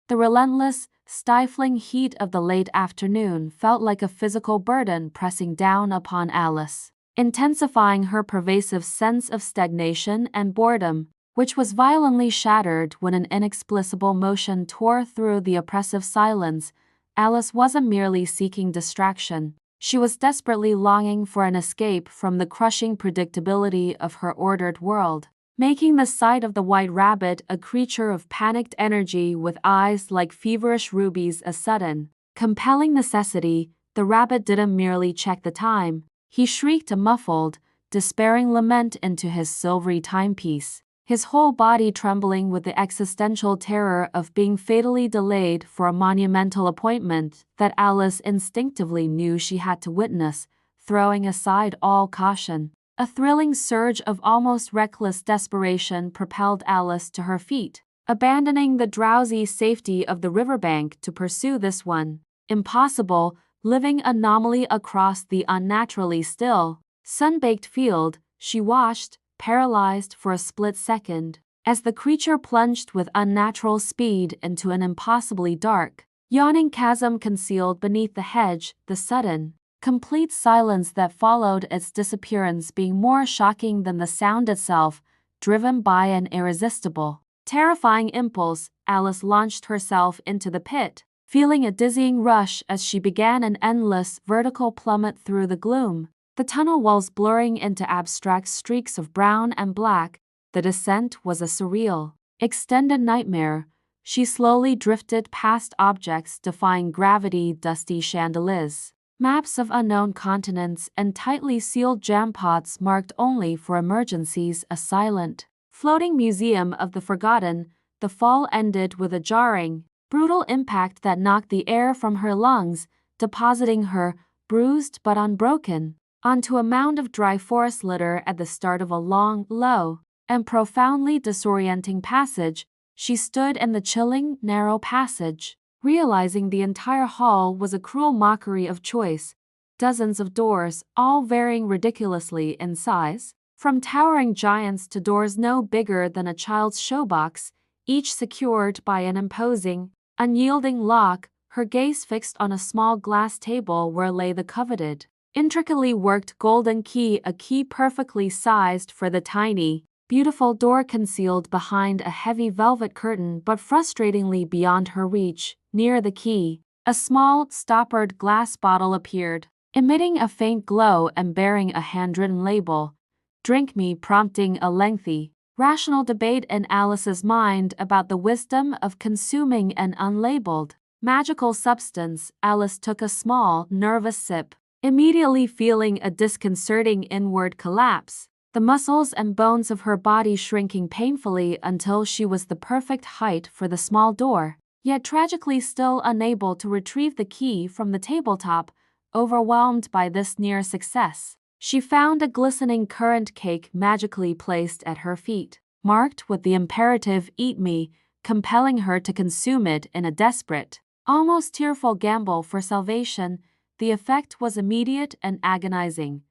The relentless, stifling heat of the late afternoon felt like a physical burden pressing down upon Alice, intensifying her pervasive sense of stagnation and boredom, which was violently shattered when an inexplicable motion tore through the oppressive silence. Alice wasn't merely seeking distraction. She was desperately longing for an escape from the crushing predictability of her ordered world, making the sight of the white rabbit a creature of panicked energy with eyes like feverish rubies a sudden, compelling necessity. The rabbit didn't merely check the time, he shrieked a muffled, despairing lament into his silvery timepiece, his whole body trembling with the existential terror of being fatally delayed for a monumental appointment that Alice instinctively knew she had to witness. Throwing aside all caution, a thrilling surge of almost reckless desperation propelled Alice to her feet, abandoning the drowsy safety of the riverbank to pursue this one impossible, living anomaly across the unnaturally still, sun-baked field. She watched, paralyzed for a split second, as the creature plunged with unnatural speed into an impossibly dark, yawning chasm concealed beneath the hedge. The sudden, complete silence that followed its disappearance being more shocking than the sound itself. Driven by an irresistible, terrifying impulse, Alice launched herself into the pit, feeling a dizzying rush as she began an endless vertical plummet through the gloom, the tunnel walls blurring into abstract streaks of brown and black. The descent was a surreal, extended nightmare. She slowly drifted past objects defying gravity, dusty chandeliers, maps of unknown continents, and tightly sealed jam pots marked only for emergencies, a silent, floating museum of the forgotten. The fall ended with a jarring, brutal impact that knocked the air from her lungs, depositing her, bruised but unbroken, onto a mound of dry forest litter at the start of a long, low, and profoundly disorienting passage. She stood in the chilling, narrow passage, realizing the entire hall was a cruel mockery of choice. Dozens of doors, all varying ridiculously in size, from towering giants to doors no bigger than a child's showbox, each secured by an imposing, unyielding lock. Her gaze fixed on a small glass table where lay the coveted, intricately worked golden key, a key perfectly sized for the tiny, beautiful door concealed behind a heavy velvet curtain but frustratingly beyond her reach. Near the key, a small, stoppered glass bottle appeared, emitting a faint glow and bearing a handwritten label, "Drink me," prompting a lengthy, rational debate in Alice's mind about the wisdom of consuming an unlabeled, magical substance. Alice took a small, nervous sip, immediately feeling a disconcerting inward collapse, the muscles and bones of her body shrinking painfully until she was the perfect height for the small door, yet tragically still unable to retrieve the key from the tabletop. Overwhelmed by this near success, she found a glistening currant cake magically placed at her feet, marked with the imperative "Eat me," compelling her to consume it in a desperate, almost tearful gamble for salvation. The effect was immediate and agonizing.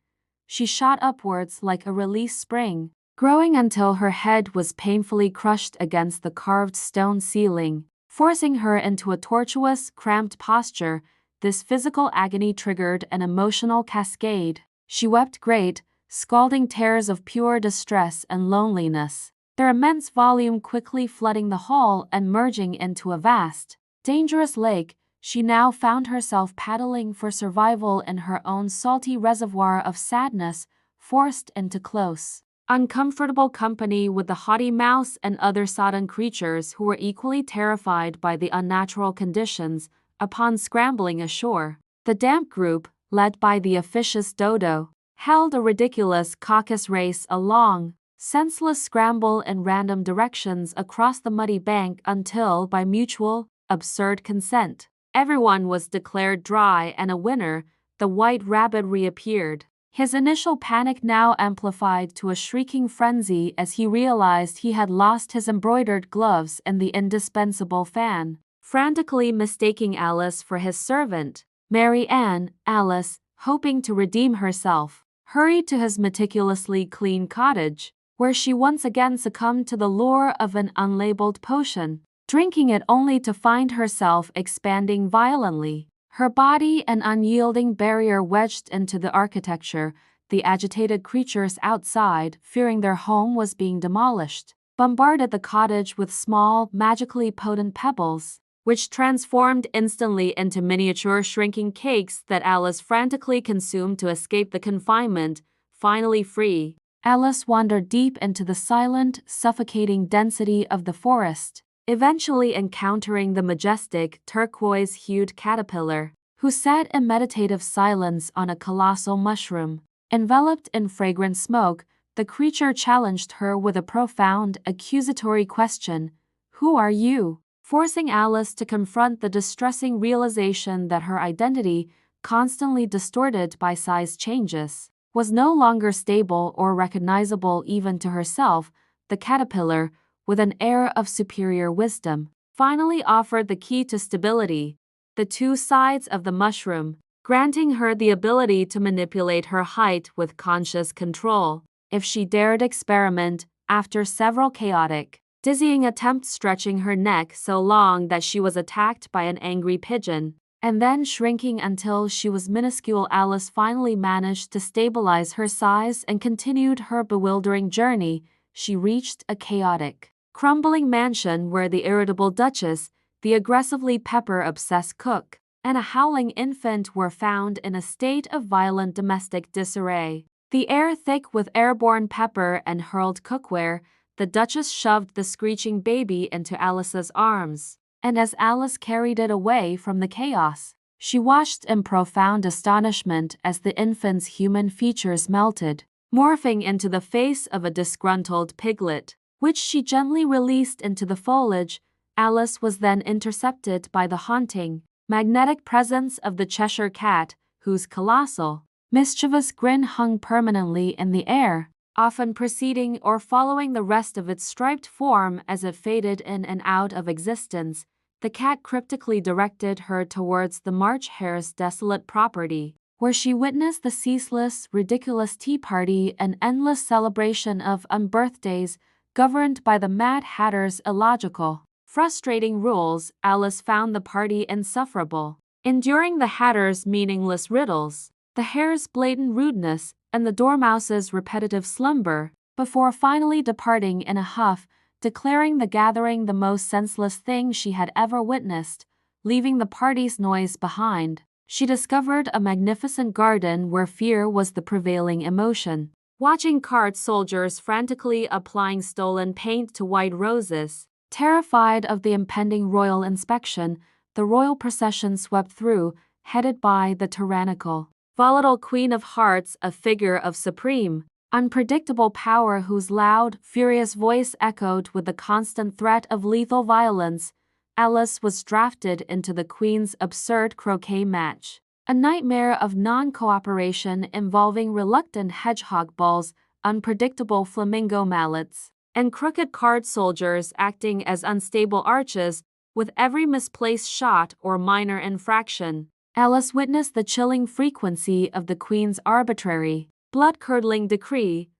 She shot upwards like a released spring, growing until her head was painfully crushed against the carved stone ceiling, forcing her into a tortuous, cramped posture. This physical agony triggered an emotional cascade. She wept great, scalding tears of pure distress and loneliness, their immense volume quickly flooding the hall and merging into a vast, dangerous lake. She now found herself paddling for survival in her own salty reservoir of sadness, forced into close, uncomfortable company with the haughty mouse and other sodden creatures who were equally terrified by the unnatural conditions. Upon scrambling ashore, the damp group, led by the officious Dodo, held a ridiculous caucus race, a long, senseless scramble in random directions across the muddy bank until, by mutual, absurd consent, everyone was declared dry and a winner. The white rabbit reappeared, his initial panic now amplified to a shrieking frenzy as he realized he had lost his embroidered gloves and the indispensable fan. Frantically mistaking Alice for his servant, Mary Ann, Alice, hoping to redeem herself, hurried to his meticulously clean cottage, where she once again succumbed to the lure of an unlabeled potion. drinking it only to find herself expanding violently. Her body an unyielding barrier wedged into the architecture, the agitated creatures outside, fearing their home was being demolished, bombarded the cottage with small, magically potent pebbles, which transformed instantly into miniature shrinking cakes that Alice frantically consumed to escape the confinement. Finally free, Alice wandered deep into the silent, suffocating density of the forest, eventually encountering the majestic, turquoise-hued caterpillar, who sat in meditative silence on a colossal mushroom. Enveloped in fragrant smoke, the creature challenged her with a profound, accusatory question: "Who are you?" Forcing Alice to confront the distressing realization that her identity, constantly distorted by size changes, was no longer stable or recognizable even to herself. The caterpillar, with an air of superior wisdom, finally offered the key to stability: the two sides of the mushroom, granting her the ability to manipulate her height with conscious control, if she dared experiment. After several chaotic, dizzying attempts, stretching her neck so long that she was attacked by an angry pigeon, and then shrinking until she was minuscule, Alice finally managed to stabilize her size and continued her bewildering journey. She reached a chaotic, crumbling mansion where the irritable Duchess, the aggressively pepper-obsessed cook, and a howling infant were found in a state of violent domestic disarray. The air thick with airborne pepper and hurled cookware, the Duchess shoved the screeching baby into Alice's arms, and as Alice carried it away from the chaos, she watched in profound astonishment as the infant's human features melted, morphing into the face of a disgruntled piglet, which she gently released into the foliage. Alice was then intercepted by the haunting, magnetic presence of the Cheshire Cat, whose colossal, mischievous grin hung permanently in the air, often preceding or following the rest of its striped form as it faded in and out of existence. The cat cryptically directed her towards the March Hare's desolate property, where she witnessed the ceaseless, ridiculous tea party and endless celebration of unbirthdays, governed by the Mad Hatter's illogical, frustrating rules. Alice found the party insufferable, enduring the Hatter's meaningless riddles, the Hare's blatant rudeness, and the Dormouse's repetitive slumber, before finally departing in a huff, declaring the gathering the most senseless thing she had ever witnessed. Leaving the party's noise behind, she discovered a magnificent garden where fear was the prevailing emotion. Watching card soldiers frantically applying stolen paint to white roses, terrified of the impending royal inspection, the royal procession swept through, headed by the tyrannical, volatile Queen of Hearts, a figure of supreme, unpredictable power whose loud, furious voice echoed with the constant threat of lethal violence. Alice was drafted into the Queen's absurd croquet match, a nightmare of non-cooperation involving reluctant hedgehog balls, unpredictable flamingo mallets, and crooked card soldiers acting as unstable arches. With every misplaced shot or minor infraction, Alice witnessed the chilling frequency of the Queen's arbitrary, blood-curdling decree: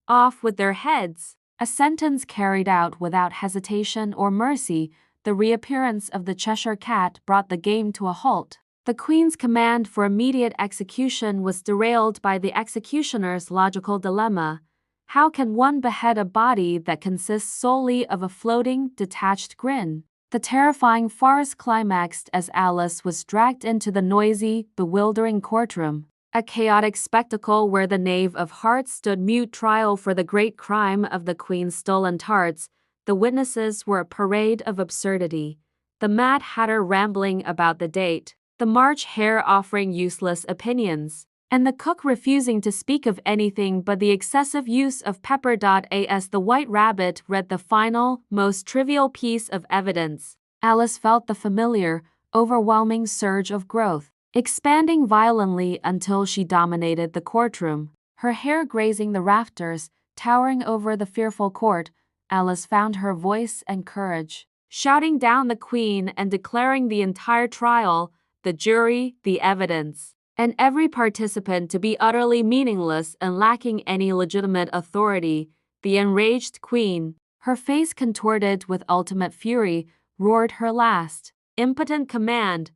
"Off with their heads," a sentence carried out without hesitation or mercy. The reappearance of the Cheshire Cat brought the game to a halt. The Queen's command for immediate execution was derailed by the executioner's logical dilemma: how can one behead a body that consists solely of a floating, detached grin? The terrifying farce climaxed as Alice was dragged into the noisy, bewildering courtroom, a chaotic spectacle where the Knave of Hearts stood mute trial for the great crime of the Queen's stolen tarts. The witnesses were a parade of absurdity, the Mad Hatter rambling about the date, the March Hare offering useless opinions, and the cook refusing to speak of anything but the excessive use of pepper. As the White Rabbit read the final, most trivial piece of evidence, Alice felt the familiar, overwhelming surge of growth, expanding violently until she dominated the courtroom, her hair grazing the rafters, towering over the fearful court. Alice found her voice and courage, shouting down the Queen and declaring the entire trial, the jury, the evidence, and every participant to be utterly meaningless and lacking any legitimate authority. The enraged Queen, her face contorted with ultimate fury, roared her last, impotent command,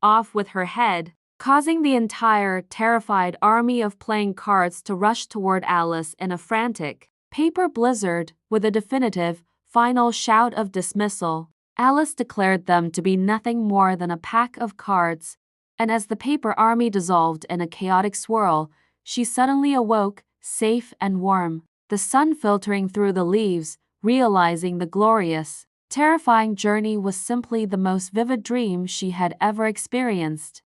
"Off with her head," causing the entire terrified army of playing cards to rush toward Alice in a frantic paper blizzard. With a definitive, final shout of dismissal, Alice declared them to be nothing more than a pack of cards, and as the paper army dissolved in a chaotic swirl, she suddenly awoke, safe and warm, the sun filtering through the leaves, realizing the glorious, terrifying journey was simply the most vivid dream she had ever experienced.